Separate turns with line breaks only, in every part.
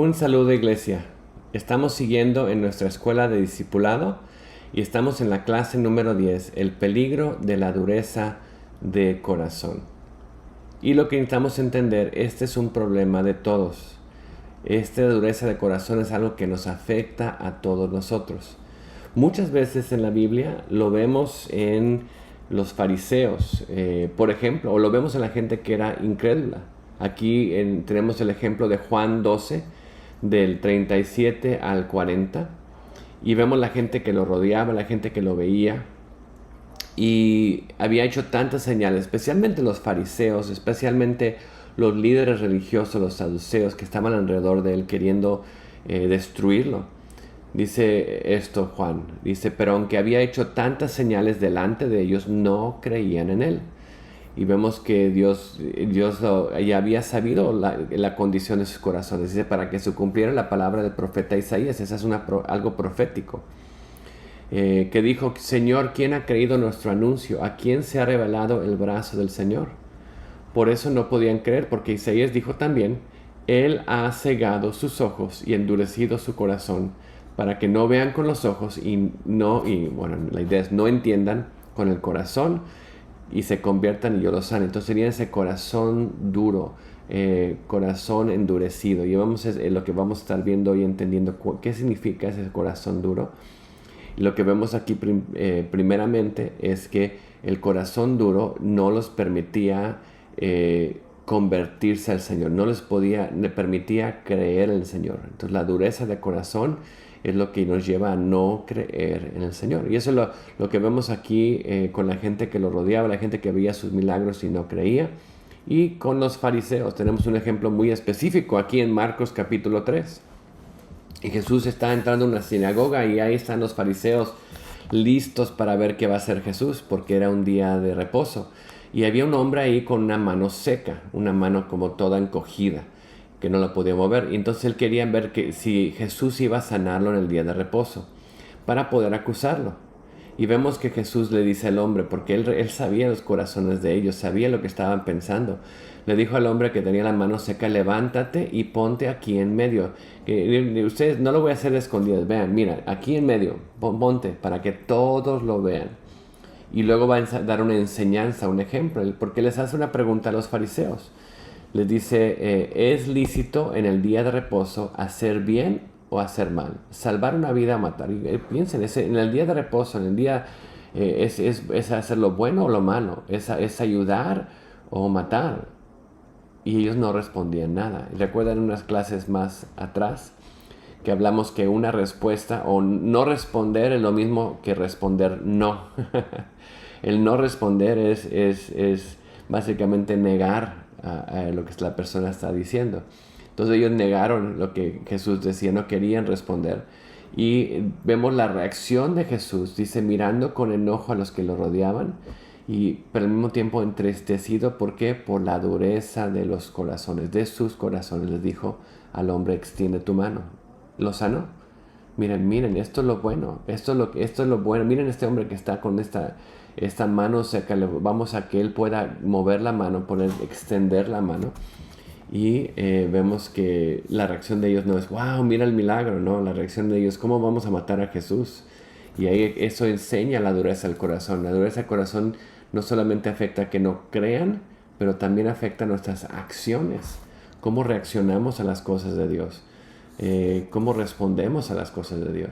Un saludo, iglesia. Estamos siguiendo en nuestra escuela de discipulado y estamos en la clase número 10, el peligro de la dureza de corazón. Y lo que necesitamos entender, este es un problema de todos. Esta dureza de corazón es algo que nos afecta a todos nosotros. Muchas veces en la Biblia lo vemos en los fariseos, por ejemplo, o lo vemos en la gente que era incrédula. Aquí tenemos el ejemplo de Juan 12, del 37 al 40, y vemos la gente que lo rodeaba, la gente que lo veía, y había hecho tantas señales, especialmente los fariseos, especialmente los líderes religiosos, los saduceos, que estaban alrededor de él queriendo destruirlo. Dice esto Juan, dice, pero aunque había hecho tantas señales delante de ellos, no creían en él. Y vemos que Dios ya había sabido la condición de sus corazones. Dice, para que se cumpliera la palabra del profeta Isaías. Esa es algo profético. Que dijo, Señor, ¿quién ha creído nuestro anuncio? ¿A quién se ha revelado el brazo del Señor? Por eso no podían creer, porque Isaías dijo también, Él ha cegado sus ojos y endurecido su corazón, para que no vean con los ojos la idea es no entiendan con el corazón y se conviertan y yo los sane. Entonces sería ese corazón duro, corazón endurecido. Y lo que vamos a estar viendo y entendiendo qué significa ese corazón duro. Y lo que vemos aquí primeramente es que el corazón duro no los permitía convertirse al Señor, no les permitía creer en el Señor. Entonces la dureza de corazón es lo que nos lleva a no creer en el Señor. Y eso es lo que vemos aquí con la gente que lo rodeaba, la gente que veía sus milagros y no creía. Y con los fariseos tenemos un ejemplo muy específico aquí en Marcos capítulo 3. Y Jesús está entrando en una sinagoga y ahí están los fariseos listos para ver qué va a hacer Jesús, porque era un día de reposo. Y había un hombre ahí con una mano seca, una mano como toda encogida, que no la podía mover. Y entonces él quería ver si Jesús iba a sanarlo en el día de reposo, para poder acusarlo. Y vemos que Jesús le dice al hombre, porque él sabía los corazones de ellos, sabía lo que estaban pensando. Le dijo al hombre que tenía la mano seca, levántate y ponte aquí en medio. Ustedes no lo voy a hacer escondidas, vean, mira, aquí en medio, ponte, para que todos lo vean. Y luego va a dar una enseñanza, un ejemplo, porque les hace una pregunta a los fariseos. Les dice, ¿es lícito en el día de reposo hacer bien o hacer mal? Salvar una vida o matar. Y piensen, en el día de reposo, en el día, es hacer lo bueno o lo malo, es ayudar o matar. Y ellos no respondían nada. ¿Recuerdan unas clases más atrás que hablamos que una respuesta o no responder es lo mismo que responder no? El no responder es básicamente negar a lo que la persona está diciendo. Entonces ellos negaron lo que Jesús decía, no querían responder. Y vemos la reacción de Jesús, dice, mirando con enojo a los que lo rodeaban, pero al mismo tiempo entristecido. ¿Por qué? Por la dureza de los corazones, de sus corazones. Les dijo al hombre, extiende tu mano. Lo sanó. Miren, esto es lo bueno, esto es lo bueno. Miren este hombre que está con esta mano seca, vamos a que él pueda mover la mano, poder extender la mano. Y vemos que la reacción de ellos no es, wow, mira el milagro, no, la reacción de ellos, ¿cómo vamos a matar a Jesús? Y ahí eso enseña la dureza del corazón. La dureza del corazón no solamente afecta a que no crean, pero también afecta a nuestras acciones, cómo reaccionamos a las cosas de Dios, cómo respondemos a las cosas de Dios.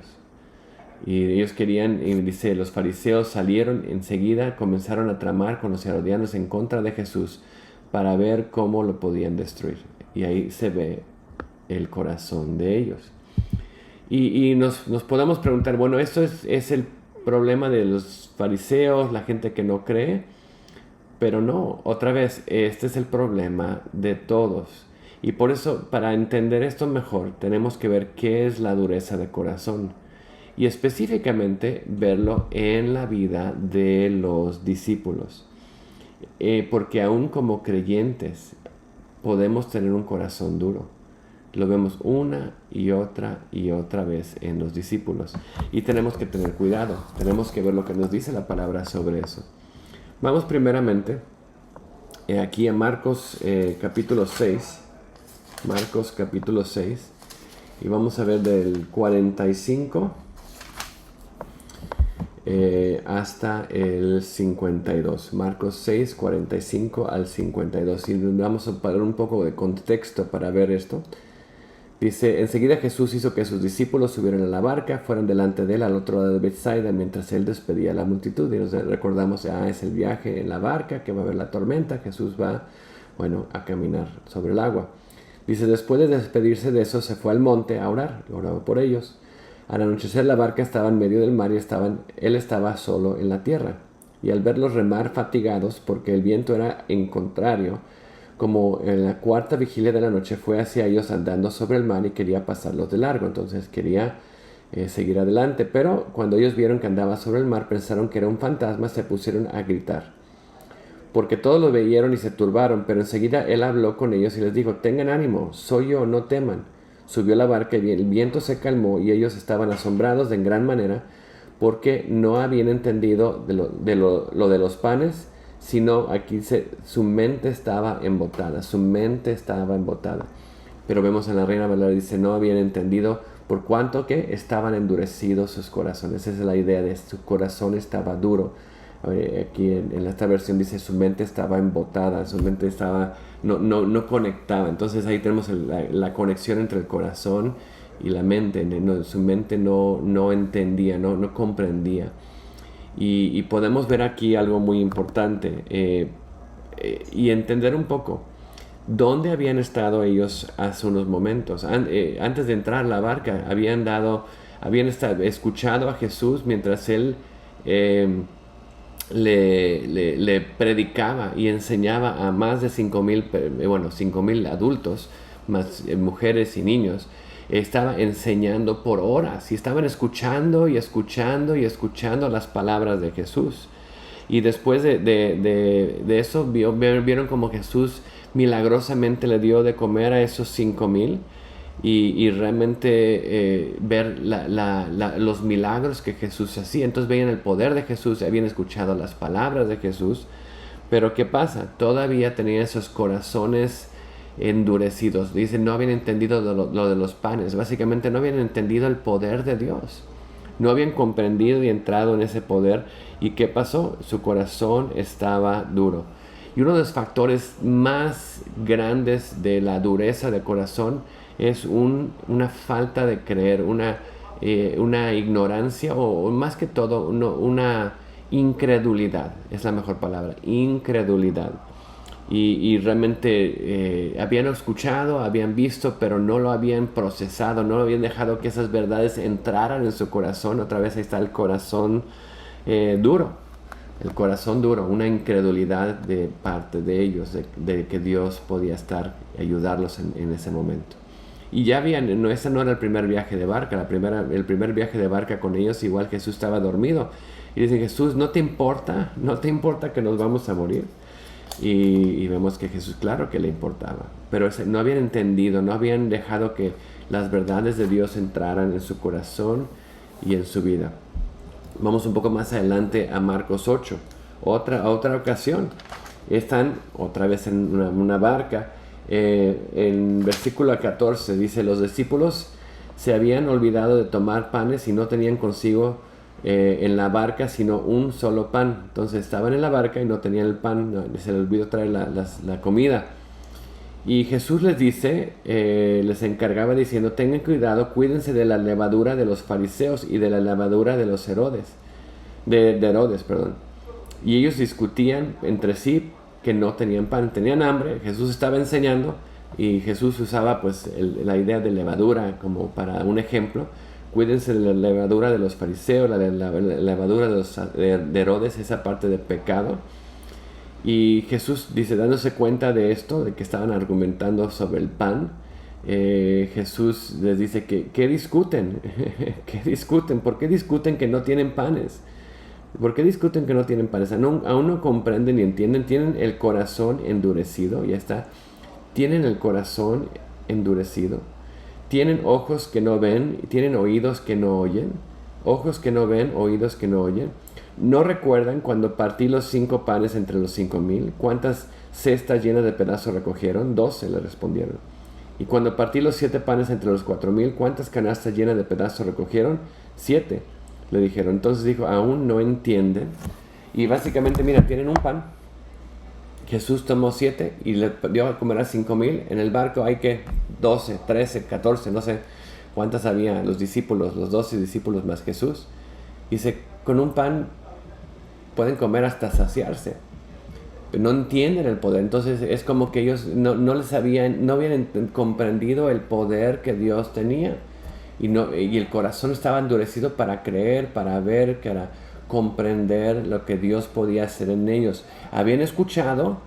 Y ellos querían, y dice, los fariseos salieron enseguida, comenzaron a tramar con los herodianos en contra de Jesús para ver cómo lo podían destruir. Y ahí se ve el corazón de ellos. Y nos podemos preguntar, bueno, esto es el problema de los fariseos, la gente que no cree, pero no, otra vez, este es el problema de todos. Y por eso, para entender esto mejor, tenemos que ver qué es la dureza de corazón. Y específicamente verlo en la vida de los discípulos. Porque aún como creyentes podemos tener un corazón duro. Lo vemos una y otra vez en los discípulos. Y tenemos que tener cuidado. Tenemos que ver lo que nos dice la palabra sobre eso. Vamos primeramente aquí a Marcos capítulo 6. Marcos capítulo 6. Y vamos a ver del 45 hasta el 52. Marcos 6, 45 al 52. Y vamos a poner un poco de contexto para ver esto. Dice, enseguida Jesús hizo que sus discípulos subieran a la barca, fueran delante de él al otro lado de Bethsaida, mientras él despedía a la multitud. Y nos recordamos, es el viaje en la barca, que va a haber la tormenta. Jesús va, a caminar sobre el agua. Dice, después de despedirse de eso, se fue al monte a orar, y oraba por ellos. Al anochecer la barca estaba en medio del mar y él estaba solo en la tierra. Y al verlos remar fatigados, porque el viento era en contrario, como en la cuarta vigilia de la noche, fue hacia ellos andando sobre el mar y quería pasarlos de largo. Entonces quería seguir adelante. Pero cuando ellos vieron que andaba sobre el mar, pensaron que era un fantasma, se pusieron a gritar. Porque todos lo veyeron y se turbaron, pero enseguida él habló con ellos y les dijo, tengan ánimo, soy yo, no teman. Subió la barca y el viento se calmó y ellos estaban asombrados de gran manera porque no habían entendido lo de los panes, sino su mente estaba embotada, Pero vemos en la Reina Valera, dice, no habían entendido por cuanto que estaban endurecidos sus corazones. Esa es la idea de su corazón estaba duro. Aquí en esta versión dice su mente estaba embotada, su mente estaba no conectaba. Entonces ahí tenemos la conexión entre el corazón y la mente. Su mente no entendía, no comprendía. Y podemos ver aquí algo muy importante y entender un poco dónde habían estado ellos hace unos momentos. Antes de entrar a la barca habían escuchado a Jesús mientras él le predicaba y enseñaba a más de 5,000 adultos, más mujeres y niños. Estaba enseñando por horas y estaban escuchando y escuchando y escuchando las palabras de Jesús. Y después de eso vieron como Jesús milagrosamente le dio de comer a esos 5,000 y realmente ver los milagros que Jesús hacía. Entonces veían el poder de Jesús, habían escuchado las palabras de Jesús, pero ¿qué pasa? Todavía tenían esos corazones endurecidos. Dicen, no habían entendido lo de los panes. Básicamente no habían entendido el poder de Dios. No habían comprendido y entrado en ese poder. ¿Y qué pasó? Su corazón estaba duro. Y uno de los factores más grandes de la dureza de corazón es una falta de creer, una ignorancia o más que todo una incredulidad. Es la mejor palabra, incredulidad. Y realmente habían escuchado, habían visto, pero no lo habían procesado, no habían dejado que esas verdades entraran en su corazón. Otra vez ahí está el corazón duro, una incredulidad de parte de ellos, de que Dios podía ayudarlos en ese momento. Y ya ese no era el primer viaje de barca, el primer viaje de barca con ellos, igual Jesús estaba dormido. Y dicen, Jesús, ¿no te importa que nos vamos a morir? Y vemos que Jesús, claro que le importaba, pero no habían entendido, no habían dejado que las verdades de Dios entraran en su corazón y en su vida. Vamos un poco más adelante a Marcos 8, otra ocasión. Están otra vez en una barca. En versículo 14 dice, los discípulos se habían olvidado de tomar panes y no tenían consigo en la barca sino un solo pan. Entonces estaban en la barca y no tenían el pan, se les olvidó traer la comida. Y Jesús les dice, les encargaba diciendo, tengan cuidado, cuídense de la levadura de los fariseos y de la levadura de los Herodes. Y ellos discutían entre sí que no tenían pan, tenían hambre. Jesús estaba enseñando y Jesús usaba la idea de levadura como para un ejemplo. Cuídense de la levadura de los fariseos, la levadura de Herodes, esa parte de pecado. Y Jesús dice, dándose cuenta de esto, de que estaban argumentando sobre el pan, Jesús les dice ¿qué discuten? ¿Qué discuten? ¿Por qué discuten que no tienen panes? ¿Por qué discuten que no tienen panes? Aún no comprenden ni entienden, tienen el corazón endurecido, ya está. Tienen el corazón endurecido. Tienen ojos que no ven, tienen oídos que no oyen. Ojos que no ven, oídos que no oyen. ¿No recuerdan cuando partí los 5 panes entre los 5,000? ¿Cuántas cestas llenas de pedazos recogieron? 12, le respondieron. Y cuando partí los 7 panes entre los 4,000, ¿cuántas canastas llenas de pedazos recogieron? 7, le dijeron. Entonces dijo, aún no entienden. Y básicamente, mira, tienen un pan. Jesús tomó 7 y le dio a comer a 5,000. En el barco hay que 12, 13, 14, no sé cuántas había los discípulos, los 12 discípulos más Jesús. Dice, con un pan pueden comer hasta saciarse. Pero no entienden el poder. Entonces es como que ellos no habían comprendido el poder que Dios tenía. Y el corazón estaba endurecido para creer, para ver, para comprender lo que Dios podía hacer en ellos. Habían escuchado,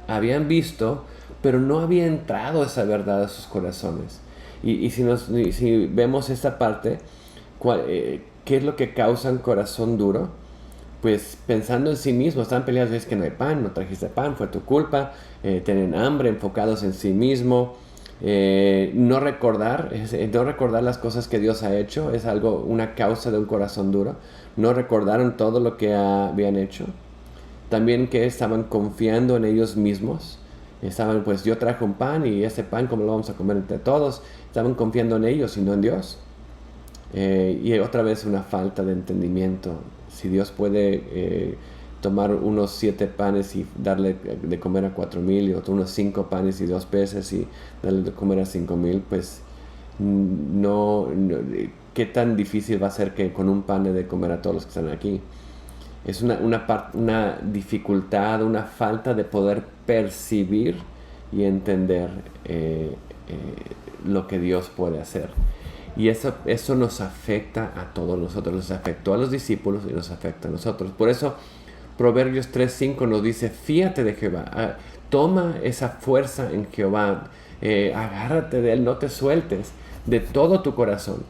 habían visto, pero no había entrado esa verdad a sus corazones. Y si vemos esta parte, ¿qué es lo que causa un corazón duro? Pues pensando en sí mismos, están peleados, es que no hay pan, no trajiste pan, fue tu culpa, tienen hambre, enfocados en sí mismo, no recordar las cosas que Dios ha hecho, es una causa de un corazón duro, no recordaron todo lo que habían hecho, también que estaban confiando en ellos mismos, estaban pues yo traje un pan y ese pan cómo lo vamos a comer entre todos, estaban confiando en ellos y no en Dios. Y otra vez una falta de entendimiento. Si Dios puede tomar unos 7 panes y darle de comer a 4,000 y unos 5 panes y 2 peces y darle de comer a 5,000, pues ¿qué tan difícil va a ser que con un pan le dé de comer a todos los que están aquí? Es una dificultad, una falta de poder percibir y entender lo que Dios puede hacer. Y eso nos afecta a todos nosotros, nos afectó a los discípulos y nos afecta a nosotros. Por eso Proverbios 3:5 nos dice, fíate de Jehová, toma esa fuerza en Jehová, agárrate de Él, no te sueltes de todo tu corazón.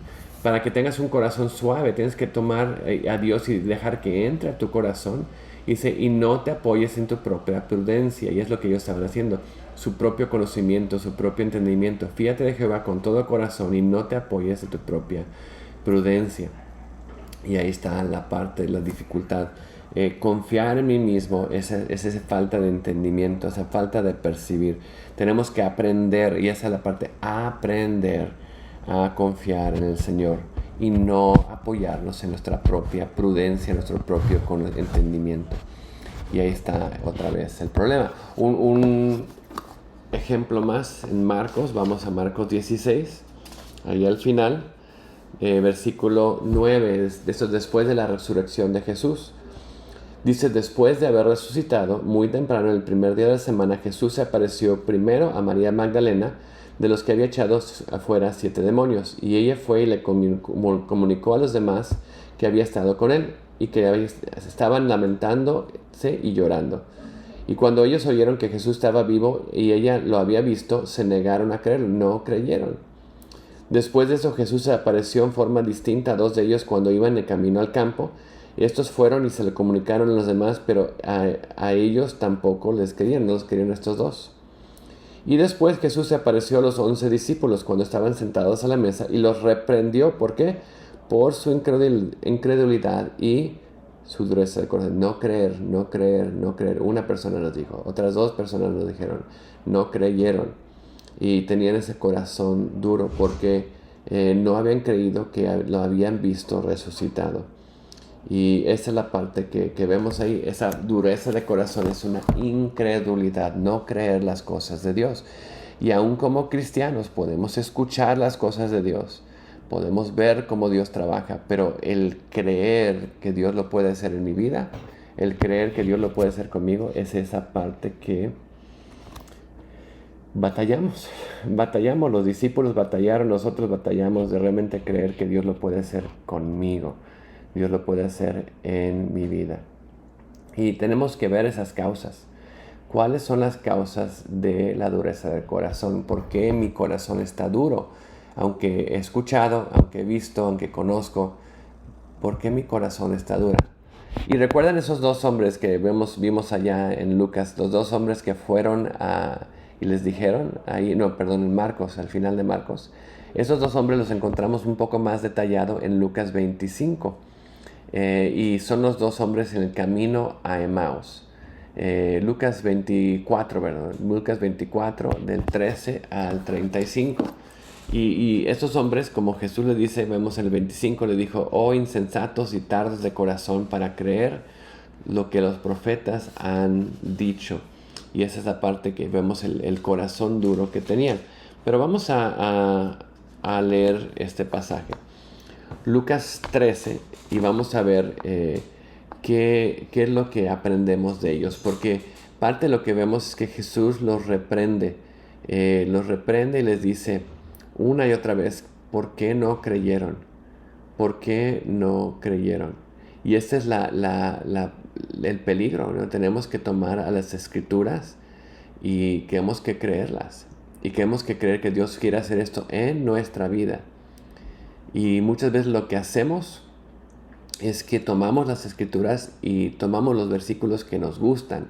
Para que tengas un corazón suave, tienes que tomar a Dios y dejar que entre a tu corazón. Dice, y no te apoyes en tu propia prudencia. Y es lo que ellos estaban haciendo. Su propio conocimiento, su propio entendimiento. Fíjate de Jehová con todo corazón y no te apoyes en tu propia prudencia. Y ahí está la parte, la dificultad. Confiar en mí mismo es esa falta de entendimiento, esa falta de percibir. Tenemos que aprender, y esa es la parte, aprender a confiar en el Señor y no apoyarnos en nuestra propia prudencia, nuestro propio entendimiento. Y ahí está otra vez el problema. Un ejemplo más en Marcos, vamos a Marcos 16, ahí al final, versículo 9, esto es después de la resurrección de Jesús. Dice, después de haber resucitado, muy temprano, el primer día de la semana, Jesús se apareció primero a María Magdalena, de los que había echado afuera 7 demonios, y ella fue y le comunicó a los demás que había estado con él, y que estaban lamentándose y llorando. Y cuando ellos oyeron que Jesús estaba vivo y ella lo había visto, se negaron a creerlo, no creyeron. Después de eso, Jesús se apareció en forma distinta a 2 de ellos cuando iban de camino al campo. Estos fueron y se le comunicaron a los demás, pero a ellos tampoco les creían, no los creían estos 2. Y después Jesús se apareció a los 11 discípulos cuando estaban sentados a la mesa y los reprendió. ¿Por qué? Por su incredulidad y su dureza de corazón. No creer, no creer, no creer. Una persona nos dijo, otras 2 personas nos dijeron, no creyeron. Y tenían ese corazón duro porque no habían creído que lo habían visto resucitado. Y esa es la parte que vemos ahí, esa dureza de corazón es una incredulidad, no creer las cosas de Dios. Y aún como cristianos podemos escuchar las cosas de Dios, podemos ver cómo Dios trabaja, pero el creer que Dios lo puede hacer en mi vida, el creer que Dios lo puede hacer conmigo, es esa parte que batallamos, los discípulos batallaron, nosotros batallamos de realmente creer que Dios lo puede hacer conmigo. Dios lo puede hacer en mi vida. Y tenemos que ver esas causas. ¿Cuáles son las causas de la dureza del corazón? ¿Por qué mi corazón está duro? Aunque he escuchado, aunque he visto, aunque conozco, ¿por qué mi corazón está duro? Y recuerdan esos 2 hombres que vimos allá en Lucas, los 2 hombres que fueron y les dijeron, en Marcos, al final de Marcos. Esos 2 hombres los encontramos un poco más detallado en Lucas 25. Y son los 2 hombres en el camino a Emaús. Lucas 24, ¿verdad? Lucas 24, del 13 al 35. Y estos hombres, como Jesús le dice, vemos en el 25, le dijo, oh insensatos y tardos de corazón para creer lo que los profetas han dicho. Y esa es la parte que vemos el corazón duro que tenían. Pero vamos a leer este pasaje. Lucas 13, y vamos a ver qué es lo que aprendemos de ellos. Porque parte de lo que vemos es que Jesús los reprende y les dice una y otra vez, ¿por qué no creyeron? ¿Por qué no creyeron? Y este es el peligro, ¿no? Tenemos que tomar a las escrituras y tenemos que creerlas. Y tenemos que creer que Dios quiere hacer esto en nuestra vida. Y muchas veces lo que hacemos es que tomamos las escrituras y tomamos los versículos que nos gustan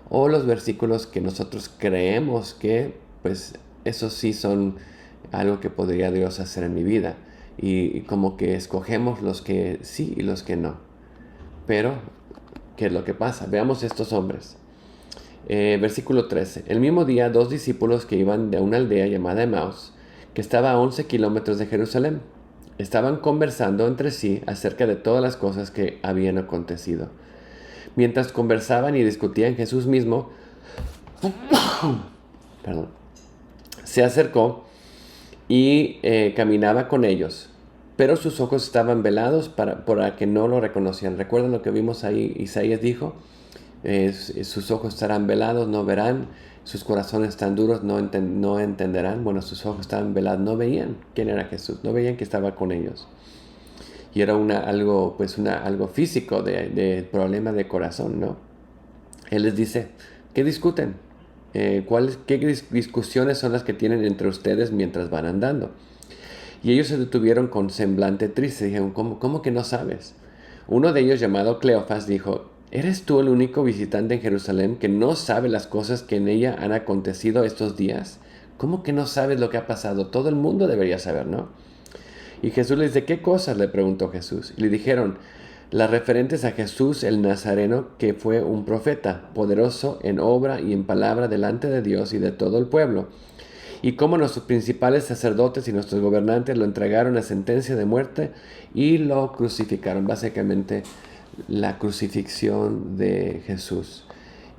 o los versículos que nosotros creemos que, pues, esos sí son algo que podría Dios hacer en mi vida. Y como que escogemos los que sí y los que no. Pero, ¿qué es lo que pasa? Veamos estos hombres. Versículo 13. El mismo día, 2 discípulos que iban de una aldea llamada Emaús, que estaba a 11 kilómetros de Jerusalén, estaban conversando entre sí acerca de todas las cosas que habían acontecido. Mientras conversaban y discutían, Jesús mismo se acercó y caminaba con ellos, pero sus ojos estaban velados para que no lo reconocieran. ¿Recuerdan lo que vimos ahí? Isaías dijo, sus ojos estarán velados, no verán, sus corazones están duros, no entenderán. Bueno, sus ojos estaban velados, no veían quién era Jesús, no veían que estaba con ellos. Y era algo físico de problema de corazón, ¿no? Él les dice, ¿qué discuten? ¿Qué discusiones son las que tienen entre ustedes mientras van andando? Y ellos se detuvieron con semblante triste. Dijeron, ¿cómo que no sabes? Uno de ellos, llamado Cleofas, dijo, ¿eres tú el único visitante en Jerusalén que no sabe las cosas que en ella han acontecido estos días? ¿Cómo que no sabes lo que ha pasado? Todo el mundo debería saber, ¿no? Y Jesús les dice, ¿qué cosas? Le preguntó Jesús. Y le dijeron, las referentes a Jesús el Nazareno, que fue un profeta, poderoso en obra y en palabra delante de Dios y de todo el pueblo. Y cómo nuestros principales sacerdotes y nuestros gobernantes lo entregaron a sentencia de muerte y lo crucificaron. Básicamente la crucifixión de Jesús.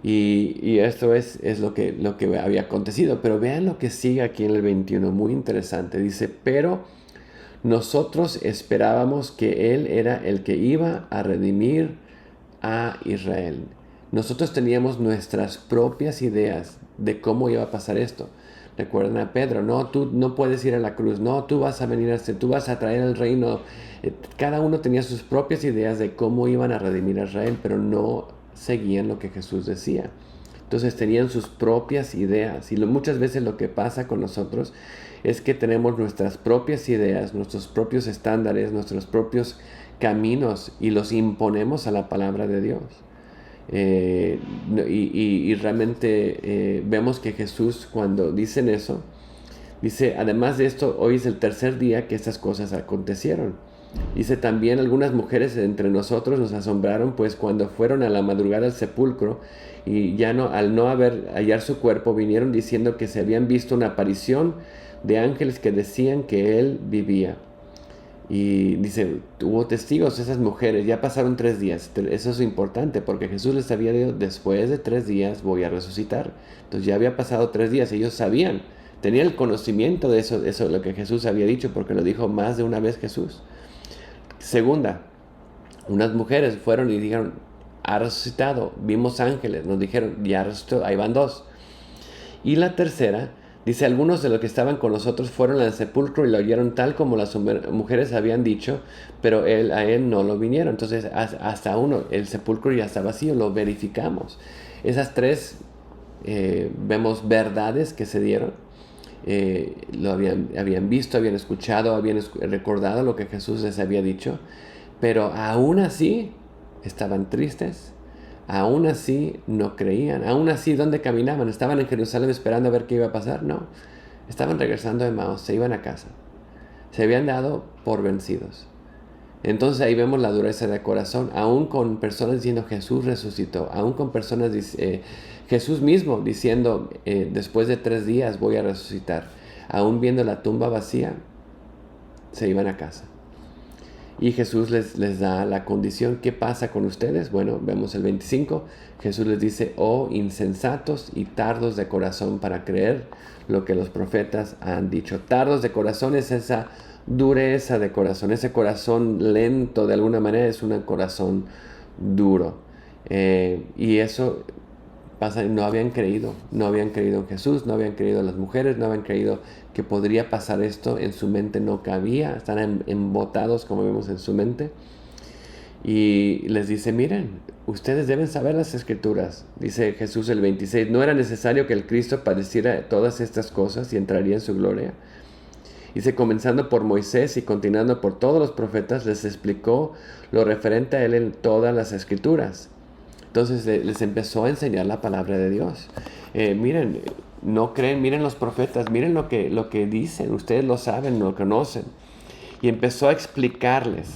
Y esto es lo que había acontecido. Pero vean lo que sigue aquí en el 21, muy interesante. Dice, pero nosotros esperábamos que Él era el que iba a redimir a Israel. Nosotros teníamos nuestras propias ideas de cómo iba a pasar esto. Recuerdan a Pedro, no, tú no puedes ir a la cruz, no, tú vas a venir tú vas a traer el reino. Cada uno tenía sus propias ideas de cómo iban a redimir a Israel, pero no seguían lo que Jesús decía. Entonces tenían sus propias ideas. Y muchas veces lo que pasa con nosotros es que tenemos nuestras propias ideas, nuestros propios estándares, nuestros propios caminos y los imponemos a la palabra de Dios. Y realmente vemos que Jesús, cuando dicen eso, dice, además de esto, hoy es el tercer día que estas cosas acontecieron. Dice, también algunas mujeres entre nosotros nos asombraron, pues cuando fueron a la madrugada al sepulcro y ya al no hallar su cuerpo, vinieron diciendo que se habían visto una aparición de ángeles que decían que él vivía. Y dice, hubo testigos esas mujeres, ya pasaron 3 días. Eso es importante porque Jesús les había dicho, después de 3 días voy a resucitar. Entonces ya había pasado 3 días, ellos sabían, tenían el conocimiento de eso, lo que Jesús había dicho, porque lo dijo más de una vez Jesús. Segunda, unas mujeres fueron y dijeron, ha resucitado, vimos ángeles, nos dijeron, ya resucitó, ahí van 2. Y la tercera, dice, algunos de los que estaban con nosotros fueron al sepulcro y lo oyeron tal como las mujeres habían dicho, pero a él no lo vinieron. Entonces, hasta el sepulcro ya está vacío, lo verificamos. Esas 3 vemos verdades que se dieron. Lo habían visto, habían escuchado, habían recordado lo que Jesús les había dicho, pero aún así estaban tristes. Aún así no creían. Aún así, ¿dónde caminaban? ¿Estaban en Jerusalén esperando a ver qué iba a pasar? No. Estaban regresando a Emaús, se iban a casa. Se habían dado por vencidos. Entonces ahí vemos la dureza de corazón, aún con personas diciendo Jesús resucitó, aún con personas, Jesús mismo diciendo después de 3 días voy a resucitar, aún viendo la tumba vacía, se iban a casa. Y Jesús les da la condición. ¿Qué pasa con ustedes? Bueno, vemos el 25. Jesús les dice, oh insensatos y tardos de corazón para creer lo que los profetas han dicho. Tardos de corazón es esa dureza de corazón. Ese corazón lento de alguna manera es un corazón duro. Y eso pasa, no habían creído en Jesús, no habían creído en las mujeres, no habían creído que podría pasar esto, en su mente no cabía, están embotados como vemos en su mente. Y les dice, miren, ustedes deben saber las escrituras. Dice Jesús el 26, no era necesario que el Cristo padeciera todas estas cosas y entraría en su gloria. Dice, comenzando por Moisés y continuando por todos los profetas, les explicó lo referente a él en todas las escrituras. Entonces les empezó a enseñar la palabra de Dios. Miren, no creen, miren los profetas, miren lo que dicen, ustedes lo saben, lo conocen. Y empezó a explicarles,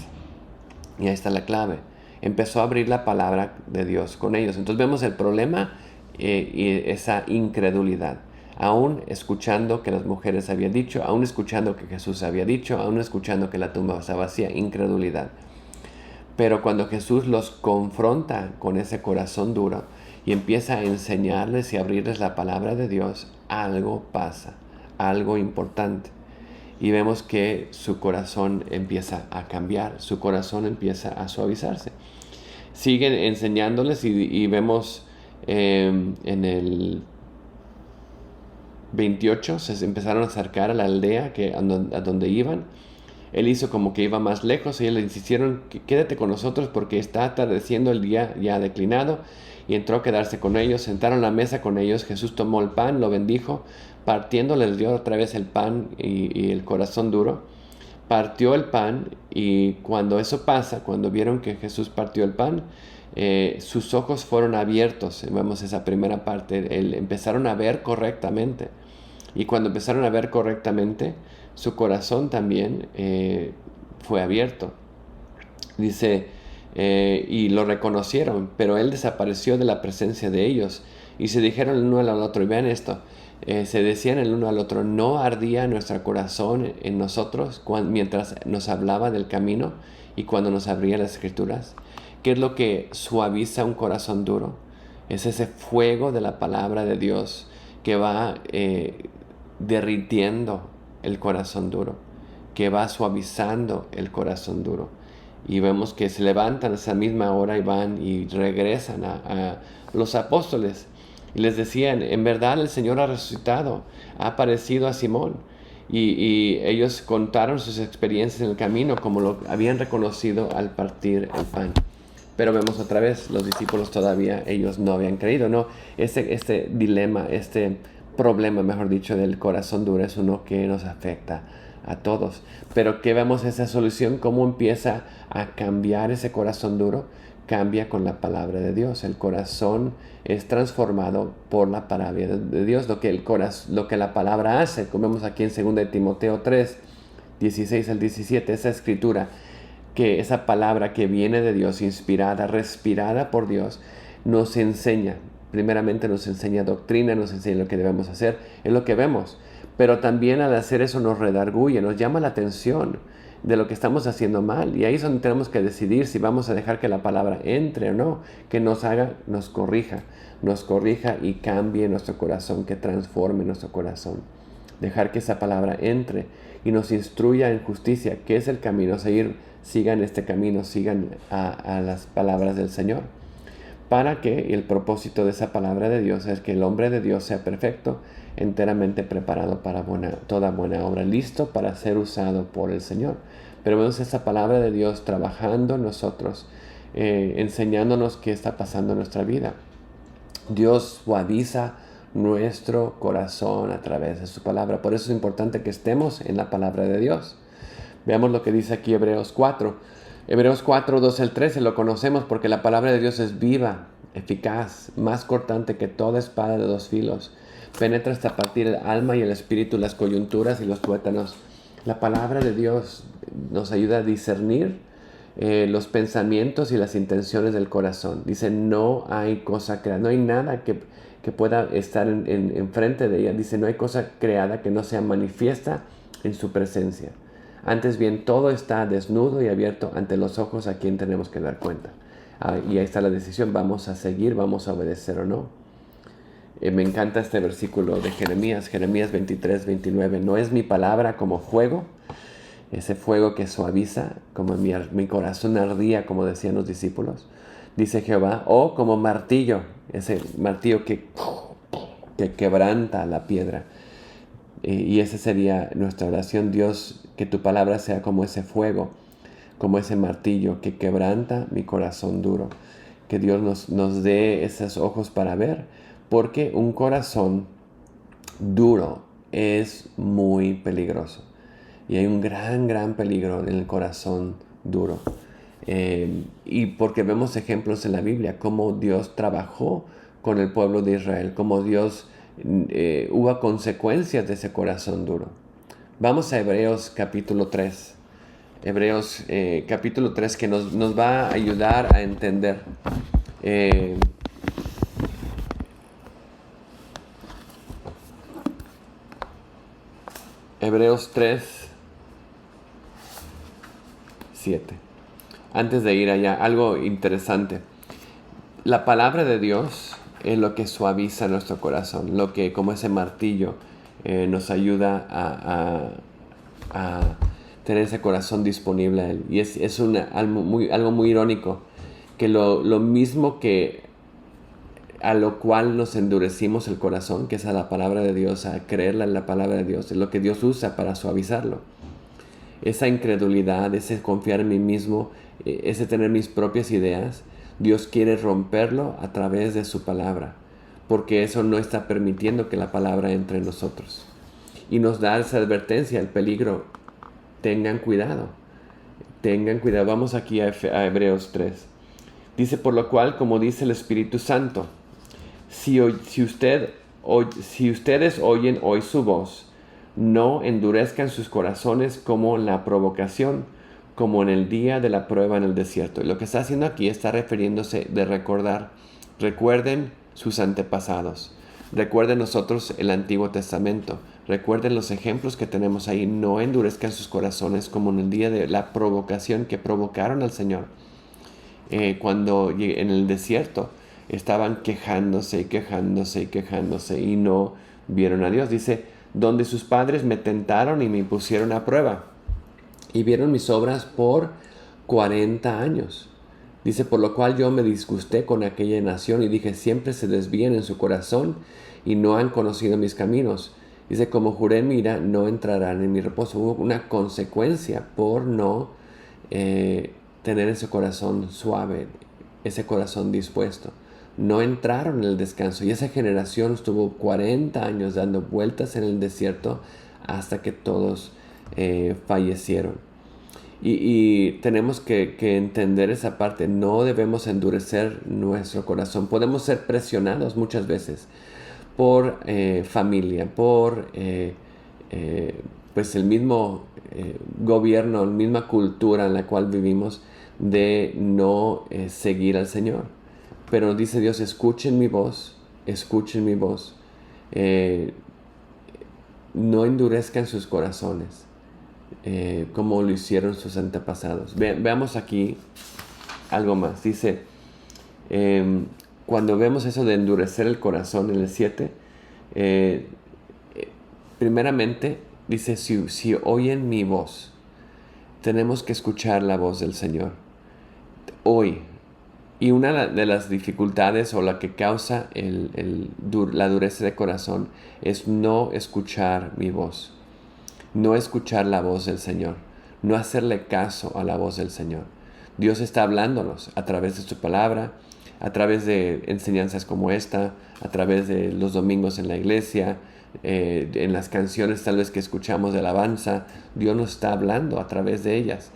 y ahí está la clave, empezó a abrir la palabra de Dios con ellos. Entonces vemos el problema y esa incredulidad. Aún escuchando que las mujeres habían dicho, aún escuchando que Jesús había dicho, aún escuchando que la tumba estaba vacía, incredulidad. Pero cuando Jesús los confronta con ese corazón duro y empieza a enseñarles y abrirles la palabra de Dios, algo pasa, algo importante. Y vemos que su corazón empieza a cambiar, su corazón empieza a suavizarse. Siguen enseñándoles y vemos en el 28, se empezaron a acercar a la aldea a donde iban. Él hizo como que iba más lejos y ellos le insistieron, quédate con nosotros porque está atardeciendo, el día ya declinado. Y entró a quedarse con ellos, sentaron a la mesa con ellos. Jesús tomó el pan, lo bendijo, partiendo les dio otra vez el pan y el corazón duro. Partió el pan y cuando eso pasa, cuando vieron que Jesús partió el pan, sus ojos fueron abiertos. Vemos esa primera parte, empezaron a ver correctamente. Y cuando empezaron a ver correctamente, su corazón también fue abierto. Dice, y lo reconocieron, pero él desapareció de la presencia de ellos. Y se dijeron el uno al otro, y vean esto, se decían el uno al otro, ¿no ardía nuestro corazón en nosotros mientras nos hablaba del camino y cuando nos abría las escrituras? ¿Qué es lo que suaviza un corazón duro? Es ese fuego de la palabra de Dios que va derritiendo el corazón duro, que va suavizando el corazón duro. Y vemos que se levantan a esa misma hora y van y regresan a los apóstoles. Y les decían, en verdad el Señor ha resucitado, ha aparecido a Simón. Y ellos contaron sus experiencias en el camino como lo habían reconocido al partir el pan. Pero vemos otra vez, los discípulos todavía, ellos no habían creído, ¿no? Este dilema, este problema, mejor dicho, del corazón duro es uno que nos afecta a todos. Pero ¿qué vemos esa solución? ¿Cómo empieza a cambiar ese corazón duro? Cambia con la palabra de Dios. El corazón es transformado por la palabra de Dios. Lo que la palabra hace, como vemos aquí en 2 de Timoteo 3, 16 al 17, esa escritura, que esa palabra que viene de Dios, inspirada, respirada por Dios, nos enseña. Primeramente nos enseña doctrina, nos enseña lo que debemos hacer, es lo que vemos. Pero también al hacer eso nos redarguye, nos llama la atención de lo que estamos haciendo mal. Y ahí es donde tenemos que decidir si vamos a dejar que la palabra entre o no, que nos corrija y cambie nuestro corazón, que transforme nuestro corazón. Dejar que esa palabra entre y nos instruya en justicia, que es el camino a seguir. Sigan este camino, sigan a las palabras del Señor. Para que el propósito de esa palabra de Dios es que el hombre de Dios sea perfecto, enteramente preparado para toda buena obra, listo para ser usado por el Señor. Pero vemos esa palabra de Dios trabajando en nosotros, enseñándonos qué está pasando en nuestra vida. Dios suaviza nuestro corazón a través de su palabra. Por eso es importante que estemos en la palabra de Dios. Veamos lo que dice aquí Hebreos 4. Hebreos 4, 12 al 13, lo conocemos porque la palabra de Dios es viva, eficaz, más cortante que toda espada de 2 filos. Penetra hasta partir el alma y el espíritu, las coyunturas y los tuétanos. La palabra de Dios nos ayuda a discernir los pensamientos y las intenciones del corazón. Dice, no hay cosa creada, no hay nada que pueda estar en frente de ella. Dice, no hay cosa creada que no sea manifiesta en su presencia. Antes bien, todo está desnudo y abierto ante los ojos a quien tenemos que dar cuenta. Y ahí está la decisión, vamos a seguir, vamos a obedecer o no. Me encanta este versículo de Jeremías 23, 29. No es mi palabra como fuego, ese fuego que suaviza, como mi corazón ardía, como decían los discípulos, dice Jehová, o como martillo, ese martillo que quebranta la piedra. Y esa sería nuestra oración, Dios, que tu palabra sea como ese fuego, como ese martillo que quebranta mi corazón duro. Que Dios nos dé esos ojos para ver, porque un corazón duro es muy peligroso. Y hay un gran peligro en el corazón duro. Y porque vemos ejemplos en la Biblia, cómo Dios trabajó con el pueblo de Israel, cómo Dios hubo consecuencias de ese corazón duro. Vamos a Hebreos capítulo 3. Hebreos capítulo 3 que nos va a ayudar a entender. Hebreos 3, 7. Antes de ir allá, algo interesante. La palabra de Dios es lo que suaviza nuestro corazón, lo que como ese martillo nos ayuda a tener ese corazón disponible a Él. Y es algo muy irónico, que lo mismo que a lo cual nos endurecimos el corazón, que es a la palabra de Dios, a creerla en la palabra de Dios, es lo que Dios usa para suavizarlo. Esa incredulidad, ese confiar en mí mismo, ese tener mis propias ideas, Dios quiere romperlo a través de su palabra, porque eso no está permitiendo que la palabra entre en nosotros. Y nos da esa advertencia, el peligro. Tengan cuidado. Vamos aquí a Hebreos 3. Dice, por lo cual, como dice el Espíritu Santo, si ustedes oyen hoy su voz, no endurezcan sus corazones como en la provocación, como en el día de la prueba en el desierto. Y lo que está haciendo aquí está refiriéndose de recordar. Recuerden sus antepasados. Recuerden nosotros el Antiguo Testamento. Recuerden los ejemplos que tenemos ahí. No endurezcan sus corazones como en el día de la provocación que provocaron al Señor. Cuando en el desierto estaban quejándose y no vieron a Dios. Dice, donde sus padres me tentaron y me pusieron a prueba y vieron mis obras por 40 años. Dice, por lo cual yo me disgusté con aquella nación y dije, siempre se desvían en su corazón y no han conocido mis caminos. Dice, como juré en mi ira, no entrarán en mi reposo. Hubo una consecuencia por no tener ese corazón suave, ese corazón dispuesto. No entraron en el descanso y esa generación estuvo 40 años dando vueltas en el desierto hasta que todos fallecieron. Y tenemos que entender esa parte. No debemos endurecer nuestro corazón. Podemos ser presionados muchas veces por familia, por pues el mismo gobierno, la misma cultura en la cual vivimos, de no seguir al Señor. Pero dice Dios, escuchen mi voz, no endurezcan sus corazones, como lo hicieron sus antepasados. Veamos aquí algo más. Dice, cuando vemos eso de endurecer el corazón en el 7, primeramente dice, si oyen mi voz, tenemos que escuchar la voz del Señor hoy. Y una de las dificultades o la que causa la dureza de corazón es no escuchar mi voz, no escuchar la voz del Señor, no hacerle caso a la voz del Señor. Dios está hablándonos a través de su palabra, a través de enseñanzas como esta, a través de los domingos en la iglesia, en las canciones tal vez que escuchamos de alabanza. Dios nos está hablando a través de ellas.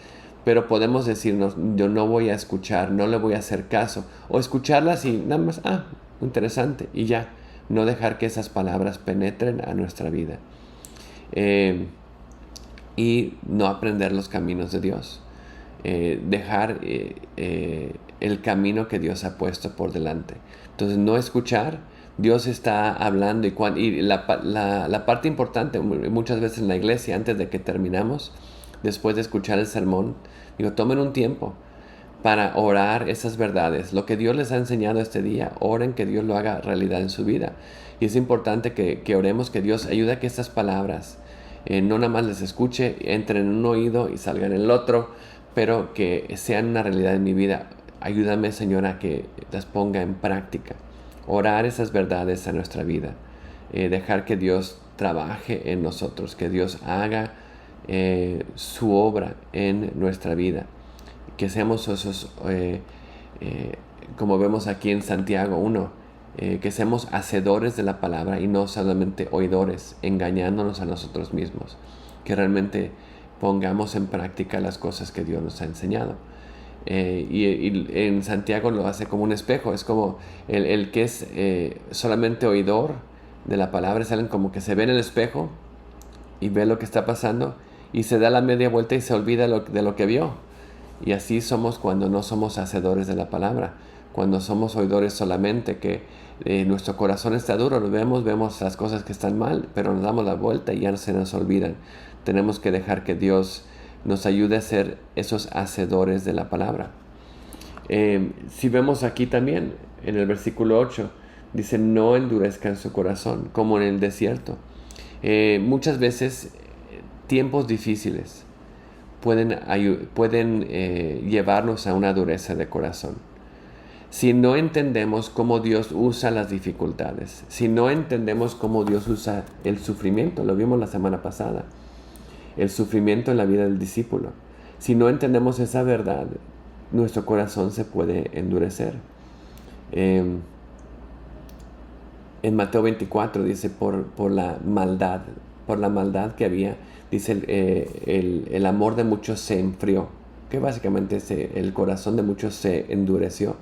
Pero podemos decirnos, yo no voy a escuchar, no le voy a hacer caso. O escucharlas y nada más, interesante, y ya. No dejar que esas palabras penetren a nuestra vida. Y no aprender los caminos de Dios. dejar el camino que Dios ha puesto por delante. Entonces, no escuchar, Dios está hablando y la parte importante muchas veces en la iglesia, antes de que terminamos, después de escuchar el sermón, digo, tomen un tiempo para orar esas verdades. Lo que Dios les ha enseñado este día, oren que Dios lo haga realidad en su vida. Y es importante que oremos que Dios ayude a que estas palabras no nada más les escuche, entren en un oído y salgan en el otro, pero que sean una realidad en mi vida. Ayúdame, Señor, a que las ponga en práctica. Orar esas verdades a nuestra vida. Dejar que Dios trabaje en nosotros, que Dios haga su obra en nuestra vida. Que seamos esos, como vemos aquí en Santiago 1, que seamos hacedores de la palabra y no solamente oidores, engañándonos a nosotros mismos. Que realmente pongamos en práctica las cosas que Dios nos ha enseñado. Y en Santiago lo hace como un espejo. Es como el que es solamente oidor de la palabra, es alguien como que se ve en el espejo y ve lo que está pasando y se da la media vuelta y se olvida de lo que vio. Y así somos cuando no somos hacedores de la palabra, cuando somos oidores solamente, que nuestro corazón está duro, lo vemos las cosas que están mal, pero nos damos la vuelta y ya se nos olvidan. Tenemos que dejar que Dios nos ayude a ser esos hacedores de la palabra. Si vemos aquí también, en el versículo 8, dice, no endurezcan su corazón, como en el desierto. Muchas veces, tiempos difíciles pueden llevarnos a una dureza de corazón. Si no entendemos cómo Dios usa las dificultades, si no entendemos cómo Dios usa el sufrimiento, lo vimos la semana pasada, el sufrimiento en la vida del discípulo, si no entendemos esa verdad, nuestro corazón se puede endurecer. En Mateo 24 dice, por la maldad que había, dice, el amor de muchos se enfrió, que básicamente el corazón de muchos se endureció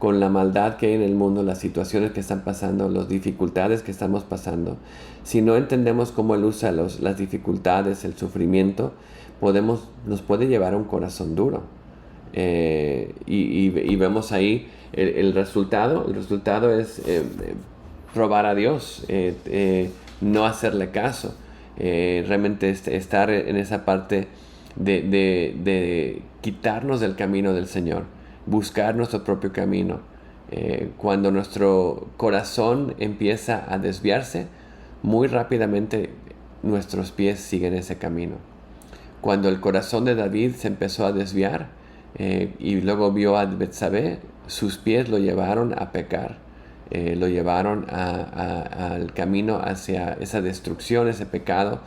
con la maldad que hay en el mundo, las situaciones que están pasando, las dificultades que estamos pasando. Si no entendemos cómo Él usa las dificultades, el sufrimiento, nos puede llevar a un corazón duro. Y vemos ahí el resultado. El resultado es probar a Dios, no hacerle caso. Realmente estar en esa parte de quitarnos del camino del Señor, buscar nuestro propio camino. Cuando nuestro corazón empieza a desviarse, muy rápidamente nuestros pies siguen ese camino. Cuando el corazón de David se empezó a desviar y luego vio a Betsabé, sus pies lo llevaron a pecar. Lo llevaron al camino hacia esa destrucción, ese pecado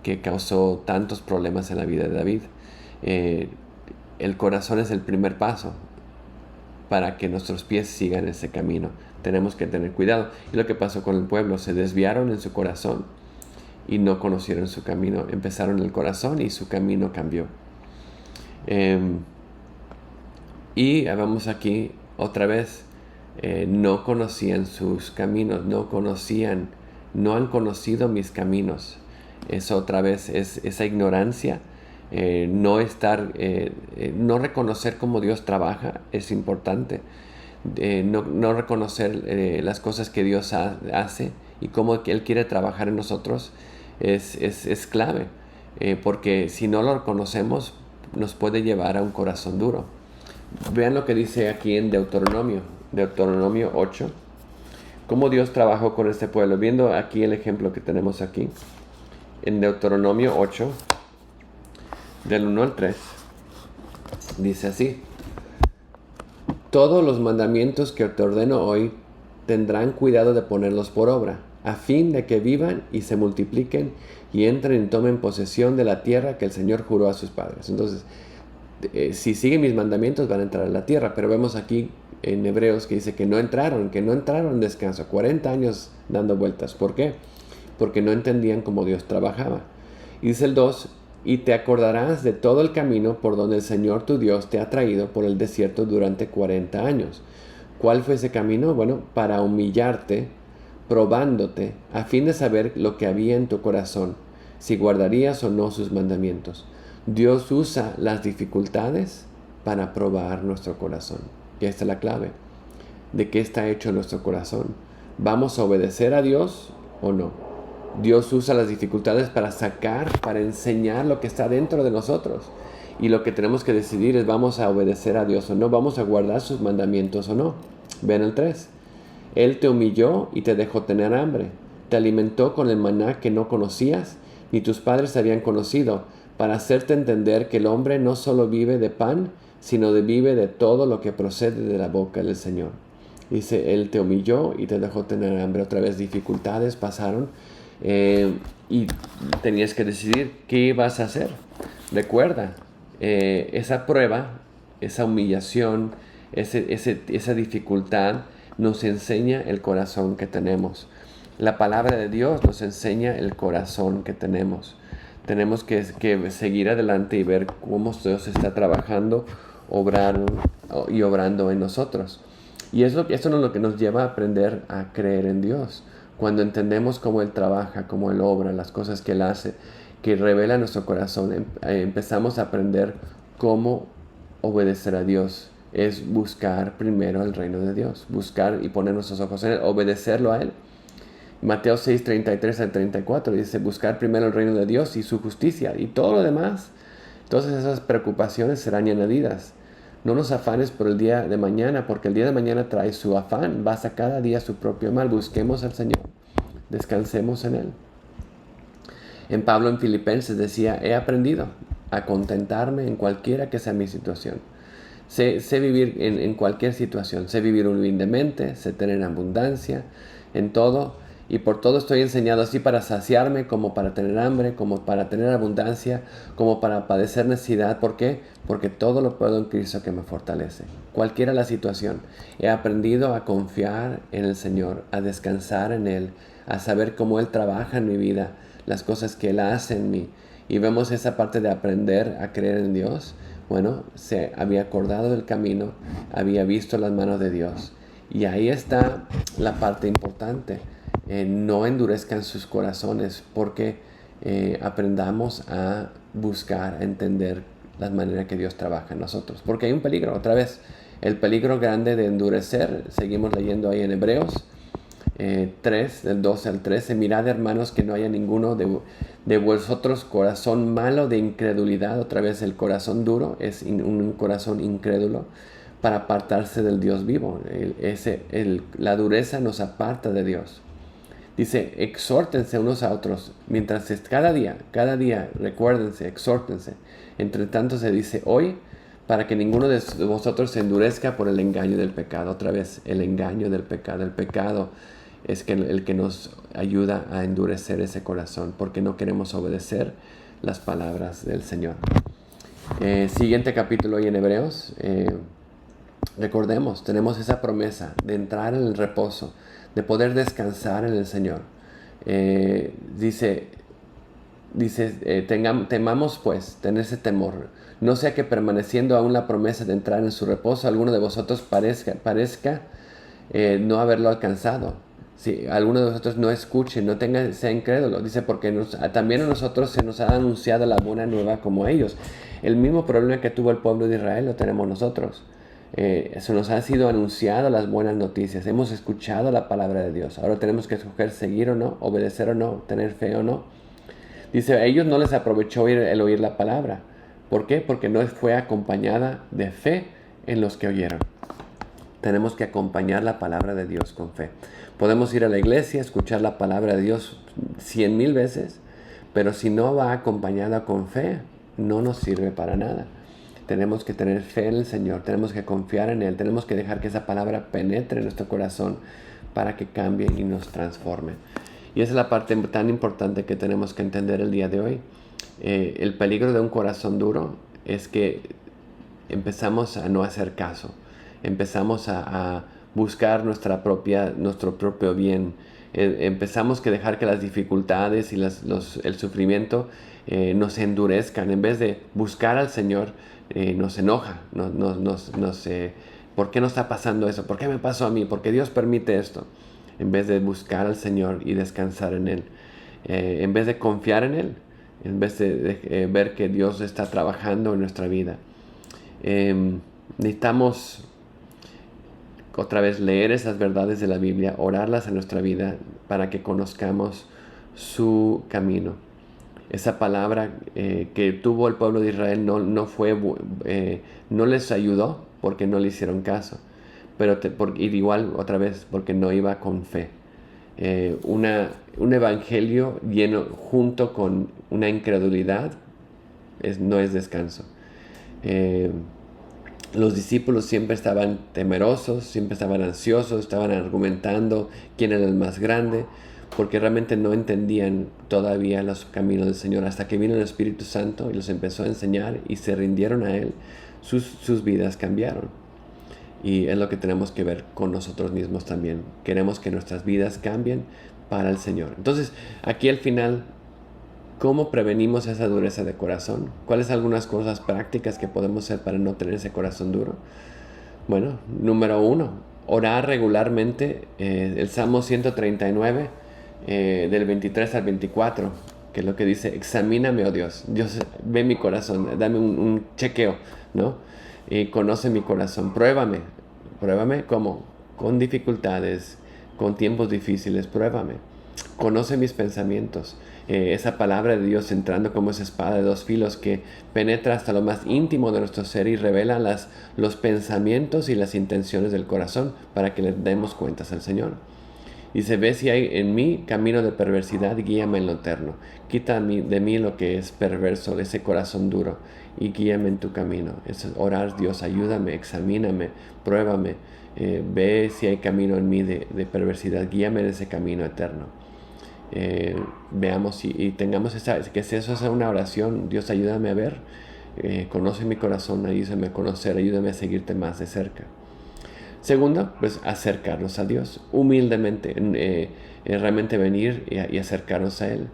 que causó tantos problemas en la vida de David. El corazón es el primer paso para que nuestros pies sigan ese camino. Tenemos que tener cuidado. Y lo que pasó con el pueblo, se desviaron en su corazón y no conocieron su camino. Empezaron el corazón y su camino cambió. Y vamos aquí otra vez. No conocían sus caminos, no han conocido mis caminos. Eso otra vez es esa ignorancia, no reconocer cómo Dios trabaja es importante. No reconocer las cosas que Dios hace y cómo Él quiere trabajar en nosotros es clave, porque si no lo reconocemos nos puede llevar a un corazón duro. Vean lo que dice aquí en Deuteronomio 8, cómo Dios trabajó con este pueblo. Viendo aquí el ejemplo que tenemos aquí, en Deuteronomio 8, del 1 al 3, dice así: todos los mandamientos que te ordeno hoy tendrán cuidado de ponerlos por obra, a fin de que vivan y se multipliquen y entren y tomen posesión de la tierra que el Señor juró a sus padres. Entonces, si siguen mis mandamientos van a entrar a la tierra, pero vemos aquí en Hebreos que dice que no entraron en descanso, 40 años dando vueltas. ¿Por qué? Porque no entendían cómo Dios trabajaba. Y dice el 2, y te acordarás de todo el camino por donde el Señor tu Dios te ha traído por el desierto durante 40 años. ¿Cuál fue ese camino? Bueno, para humillarte, probándote, a fin de saber lo que había en tu corazón, si guardarías o no sus mandamientos. Dios usa las dificultades para probar nuestro corazón. Y esta es la clave. ¿De qué está hecho nuestro corazón? ¿Vamos a obedecer a Dios o no? Dios usa las dificultades para sacar, para enseñar lo que está dentro de nosotros. Y lo que tenemos que decidir es, ¿vamos a obedecer a Dios o no? ¿Vamos a guardar sus mandamientos o no? Ven el 3. Él te humilló y te dejó tener hambre. Te alimentó con el maná que no conocías, ni tus padres habían conocido, para hacerte entender que el hombre no solo vive de pan, sino vive de todo lo que procede de la boca del Señor. Dice, Él te humilló y te dejó tener hambre. Otra vez dificultades pasaron y tenías que decidir qué ibas a hacer. Recuerda, esa prueba, esa humillación, esa dificultad nos enseña el corazón que tenemos. La palabra de Dios nos enseña el corazón que tenemos. Tenemos que seguir adelante y ver cómo Dios está trabajando, obrando en nosotros. Y esto es lo que nos lleva a aprender a creer en Dios. Cuando entendemos cómo Él trabaja, cómo Él obra, las cosas que Él hace, que revela nuestro corazón, empezamos a aprender cómo obedecer a Dios. Es buscar primero el reino de Dios, buscar y poner nuestros ojos en Él, obedecerlo a Él. Mateo 6, 33 al 34 dice, buscar primero el reino de Dios y su justicia, y todo lo demás, todas esas preocupaciones serán añadidas. No nos afanes por el día de mañana, porque el día de mañana trae su afán, basa cada día su propio mal. Busquemos al Señor, descansemos en Él. En Pablo en Filipenses decía, he aprendido a contentarme en cualquiera que sea mi situación. Sé vivir en cualquier situación, sé vivir humildemente, sé tener abundancia en todo, y por todo estoy enseñado, así para saciarme, como para tener hambre, como para tener abundancia, como para padecer necesidad. ¿Por qué? Porque todo lo puedo en Cristo que me fortalece. Cualquiera la situación, he aprendido a confiar en el Señor, a descansar en Él, a saber cómo Él trabaja en mi vida, las cosas que Él hace en mí. Y vemos esa parte de aprender a creer en Dios. Bueno, se había acordado del camino, había visto las manos de Dios. Y ahí está la parte importante. No endurezcan sus corazones, porque aprendamos a buscar, a entender las maneras que Dios trabaja en nosotros. Porque hay un peligro, otra vez, el peligro grande de endurecer. Seguimos leyendo ahí en Hebreos 3, del 12 al 13. Mirad, hermanos, que no haya ninguno de vosotros corazón malo de incredulidad. Otra vez, el corazón duro es un corazón incrédulo, para apartarse del Dios vivo. La dureza nos aparta de Dios. Dice, exhórtense unos a otros, mientras cada día, recuérdense, exhórtense. Entre tanto se dice hoy, para que ninguno de vosotros se endurezca por el engaño del pecado. Otra vez, el engaño del pecado. El pecado es el que nos ayuda a endurecer ese corazón, porque no queremos obedecer las palabras del Señor. Siguiente capítulo hoy en Hebreos. Recordemos, tenemos esa promesa de entrar en el reposo, de poder descansar en el Señor. Dice, temamos pues, tener ese temor. No sea que permaneciendo aún la promesa de entrar en su reposo, alguno de vosotros parezca no haberlo alcanzado. Si alguno de vosotros no escuche, sea incrédulo. Dice, porque también a nosotros se nos ha anunciado la buena nueva como a ellos. El mismo problema que tuvo el pueblo de Israel lo tenemos nosotros. Se nos ha sido anunciado las buenas noticias, hemos escuchado la palabra de Dios. Ahora tenemos que escoger seguir o no, obedecer o no, tener fe o no. Dice, a ellos no les aprovechó el oír la palabra. ¿Por qué? Porque no fue acompañada de fe en los que oyeron. Tenemos que acompañar la palabra de Dios con fe. Podemos ir a la iglesia, escuchar la palabra de Dios 100,000 veces, pero si no va acompañada con fe, no nos sirve para nada. Tenemos que tener fe en el Señor, tenemos que confiar en Él, tenemos que dejar que esa palabra penetre en nuestro corazón para que cambie y nos transforme. Y esa es la parte tan importante que tenemos que entender el día de hoy. El peligro de un corazón duro es que empezamos a no hacer caso, empezamos a buscar nuestro propio bien. Empezamos a dejar que las dificultades y el sufrimiento nos endurezcan. En vez de buscar al Señor, nos enoja, ¿por qué no está pasando eso? ¿Por qué me pasó a mí? ¿Por qué Dios permite esto? En vez de buscar al Señor y descansar en Él. En vez de confiar en Él, en vez de ver que Dios está trabajando en nuestra vida. Necesitamos otra vez leer esas verdades de la Biblia, orarlas en nuestra vida para que conozcamos su camino. Esa palabra que tuvo el pueblo de Israel no les ayudó porque no le hicieron caso, pero igual otra vez porque no iba con fe. Un evangelio lleno junto con una incredulidad no es descanso. Los discípulos siempre estaban temerosos, siempre estaban ansiosos, estaban argumentando quién era el más grande, porque realmente no entendían todavía los caminos del Señor. Hasta que vino el Espíritu Santo y los empezó a enseñar y se rindieron a Él, sus vidas cambiaron. Y es lo que tenemos que ver con nosotros mismos también. Queremos que nuestras vidas cambien para el Señor. Entonces, aquí al final, ¿cómo prevenimos esa dureza de corazón? ¿Cuáles son algunas cosas prácticas que podemos hacer para no tener ese corazón duro? Bueno, número 1, orar regularmente. El Salmo 139, del 23 al 24, que es lo que dice: examíname, oh Dios, ve mi corazón, dame un chequeo, ¿no? Y conoce mi corazón, pruébame. ¿Cómo? Con dificultades, con tiempos difíciles, pruébame. Conoce mis pensamientos. Esa palabra de Dios entrando como esa espada de dos filos que penetra hasta lo más íntimo de nuestro ser y revela los pensamientos y las intenciones del corazón para que le demos cuentas al Señor. Dice: ve si hay en mí camino de perversidad, guíame en lo eterno. Quita de mí lo que es perverso, ese corazón duro, y guíame en tu camino. Es orar: Dios, ayúdame, examíname, pruébame. Ve si hay camino en mí de perversidad, guíame en ese camino eterno. Veamos y tengamos que eso sea una oración. Dios, ayúdame a ver, conoce mi corazón, ayúdame a conocer, ayúdame a seguirte más de cerca. Segundo, pues acercarnos a Dios humildemente, realmente venir y acercarnos a Él.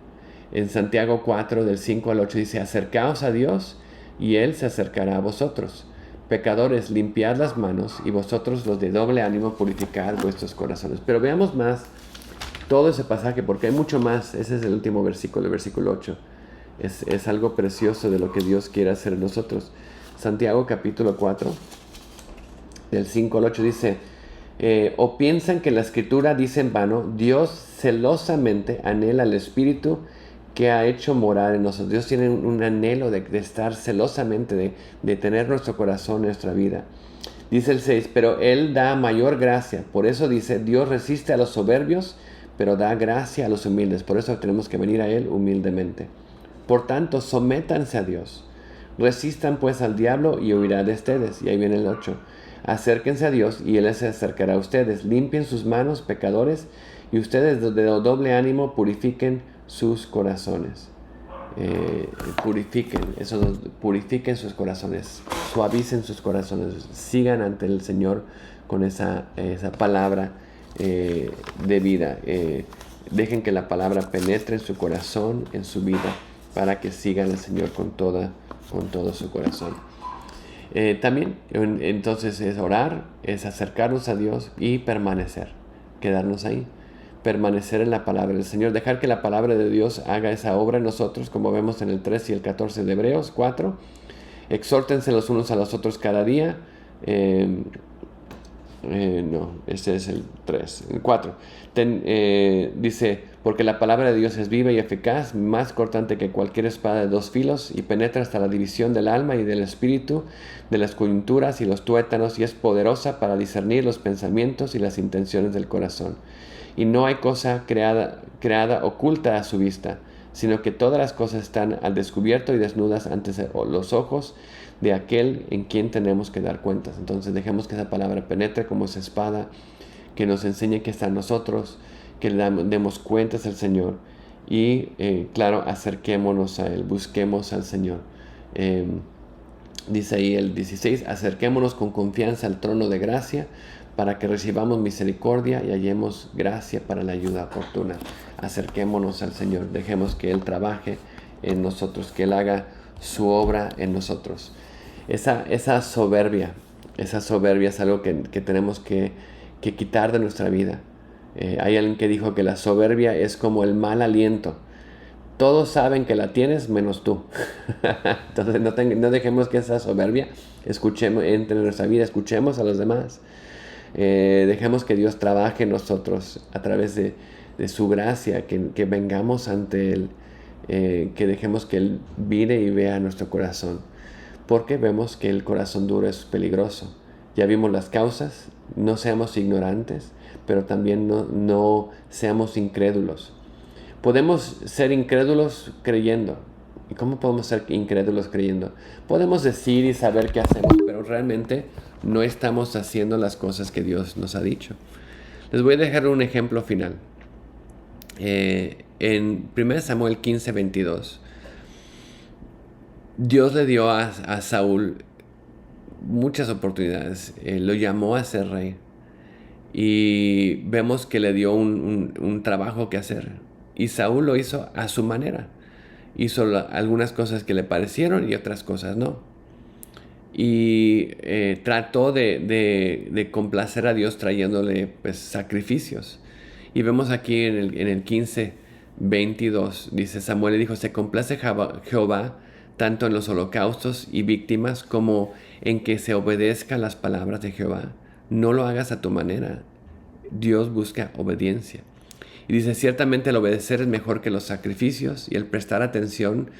En Santiago 4, del 5 al 8 dice: acercaos a Dios y Él se acercará a vosotros. Pecadores, limpiad las manos, y vosotros los de doble ánimo purificad vuestros corazones. Pero veamos más todo ese pasaje, porque hay mucho más. Ese es el último versículo, el versículo 8. Es algo precioso de lo que Dios quiere hacer en nosotros. Santiago capítulo 4, del 5 al 8 dice: o piensan que la Escritura dice en vano, Dios celosamente anhela al Espíritu que ha hecho morar en nosotros. Dios tiene un anhelo de estar celosamente, de tener nuestro corazón, nuestra vida. Dice el 6, pero Él da mayor gracia. Por eso dice: Dios resiste a los soberbios, pero da gracia a los humildes. Por eso tenemos que venir a Él humildemente. Por tanto, sométanse a Dios. Resistan pues al diablo y huirá de ustedes. Y ahí viene el 8. Acérquense a Dios y Él se acercará a ustedes. Limpien sus manos, pecadores, y ustedes de doble ánimo purifiquen sus corazones. Purifiquen sus corazones, suavicen sus corazones, sigan ante el Señor con esa palabra de vida. Dejen que la palabra penetre en su corazón, en su vida, para que sigan al Señor con todo su corazón. También, entonces, es orar, es acercarnos a Dios y permanecer, quedarnos ahí, permanecer en la palabra del Señor, dejar que la palabra de Dios haga esa obra en nosotros, como vemos en el 3 y el 14 de Hebreos 4. Exhórtense los unos a los otros cada día. Este es el 3. El 4. Dice: porque la palabra de Dios es viva y eficaz, más cortante que cualquier espada de dos filos, y penetra hasta la división del alma y del espíritu, de las coyunturas y los tuétanos, y es poderosa para discernir los pensamientos y las intenciones del corazón. Y no hay cosa creada oculta a su vista, sino que todas las cosas están al descubierto y desnudas ante los ojos de aquel en quien tenemos que dar cuentas. Entonces dejemos que esa palabra penetre como esa espada, que nos enseñe que está en nosotros, que le demos cuentas al Señor y, claro, acerquémonos a Él, busquemos al Señor. Dice ahí el 16, acerquémonos con confianza al trono de gracia para que recibamos misericordia y hallemos gracia para la ayuda oportuna. Acerquémonos al Señor, dejemos que Él trabaje en nosotros, que Él haga su obra en nosotros. Esa soberbia es algo que tenemos que quitar de nuestra vida. Hay alguien que dijo que la soberbia es como el mal aliento. Todos saben que la tienes menos tú. Entonces no dejemos que esa soberbia entre en nuestra vida, escuchemos a los demás. Dejemos que Dios trabaje en nosotros a través de su gracia, que vengamos ante Él, que dejemos que Él mire y vea nuestro corazón, porque vemos que el corazón duro es peligroso. Ya vimos las causas, no seamos ignorantes, pero también no seamos incrédulos. Podemos ser incrédulos creyendo. ¿Y cómo podemos ser incrédulos creyendo? Podemos decir y saber qué hacemos, pero realmente no estamos haciendo las cosas que Dios nos ha dicho. Les voy a dejar un ejemplo final. En 1 Samuel 15:22, Dios le dio a Saúl muchas oportunidades. Lo llamó a ser rey. Y vemos que le dio un trabajo que hacer. Y Saúl lo hizo a su manera. Hizo algunas cosas que le parecieron y otras cosas no. Y trató de complacer a Dios trayéndole pues, sacrificios. Y vemos aquí en el 15:22, dice: Samuel le dijo: se complace Jehová tanto en los holocaustos y víctimas como en que se obedezcan las palabras de Jehová. No lo hagas a tu manera. Dios busca obediencia. Y dice: ciertamente el obedecer es mejor que los sacrificios y el prestar atención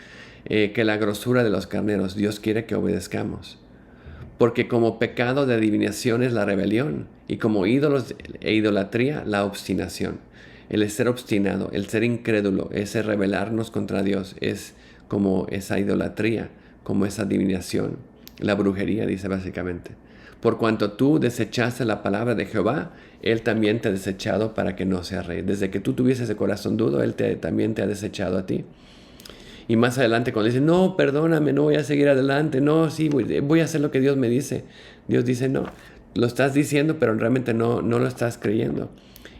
que la grosura de los carneros. Dios quiere que obedezcamos. Porque como pecado de adivinación es la rebelión, y como ídolos e idolatría la obstinación. El ser obstinado, el ser incrédulo, ese rebelarnos contra Dios es como esa idolatría, como esa adivinación, la brujería, dice básicamente. Por cuanto tú desechaste la palabra de Jehová, Él también te ha desechado para que no seas rey. Desde que tú tuvieses ese corazón duro, Él también te ha desechado a ti. Y más adelante cuando dice: no, perdóname, no voy a seguir adelante, no, sí, voy a hacer lo que Dios me dice. Dios dice: no, lo estás diciendo, pero realmente no lo estás creyendo.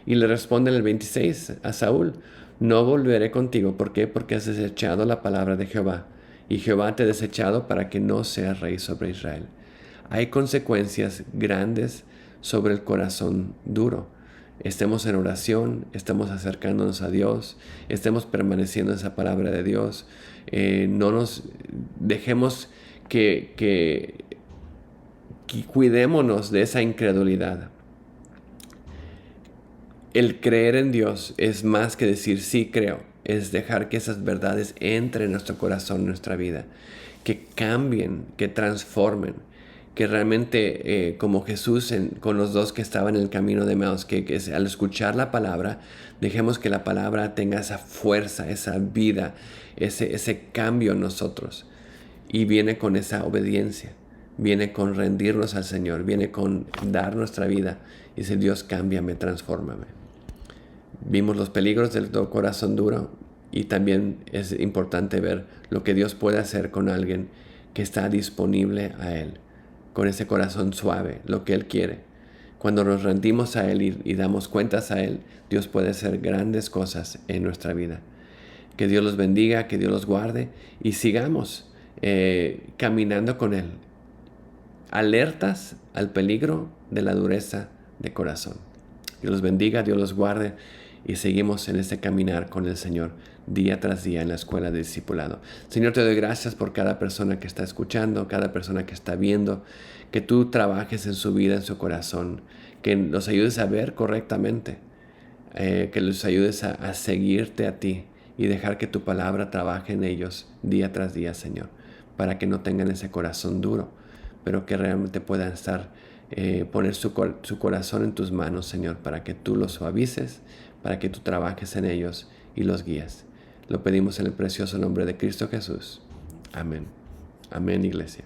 Y le responde en el 26 a Saúl: no volveré contigo. ¿Por qué? Porque has desechado la palabra de Jehová. Y Jehová te ha desechado para que no seas rey sobre Israel. Hay consecuencias grandes sobre el corazón duro. Estemos en oración, estemos acercándonos a Dios, estemos permaneciendo en esa palabra de Dios. No nos dejemos que cuidémonos de esa incredulidad. El creer en Dios es más que decir sí creo, es dejar que esas verdades entren en nuestro corazón, en nuestra vida, que cambien, que transformen. Que realmente, como Jesús con los dos que estaban en el camino de Emaús, que al escuchar la palabra, dejemos que la palabra tenga esa fuerza, esa vida, ese cambio en nosotros. Y viene con esa obediencia, viene con rendirnos al Señor, viene con dar nuestra vida. Y dice: Dios, cámbiame, transfórmame. Vimos los peligros del corazón duro, y también es importante ver lo que Dios puede hacer con alguien que está disponible a Él, con ese corazón suave, lo que Él quiere. Cuando nos rendimos a Él y damos cuentas a Él, Dios puede hacer grandes cosas en nuestra vida. Que Dios los bendiga, que Dios los guarde y sigamos caminando con Él, alertas al peligro de la dureza de corazón. Dios los bendiga, Dios los guarde y seguimos en este caminar con el Señor día tras día en la escuela de discipulado. Señor, te doy gracias por cada persona que está escuchando, cada persona que está viendo, que tú trabajes en su vida, en su corazón, que los ayudes a ver correctamente, que los ayudes a seguirte a ti y dejar que tu palabra trabaje en ellos día tras día, Señor, para que no tengan ese corazón duro, pero que realmente puedan poner su corazón en tus manos, Señor, para que tú los suavices, para que tú trabajes en ellos y los guíes. Lo pedimos en el precioso nombre de Cristo Jesús. Amén. Amén, iglesia.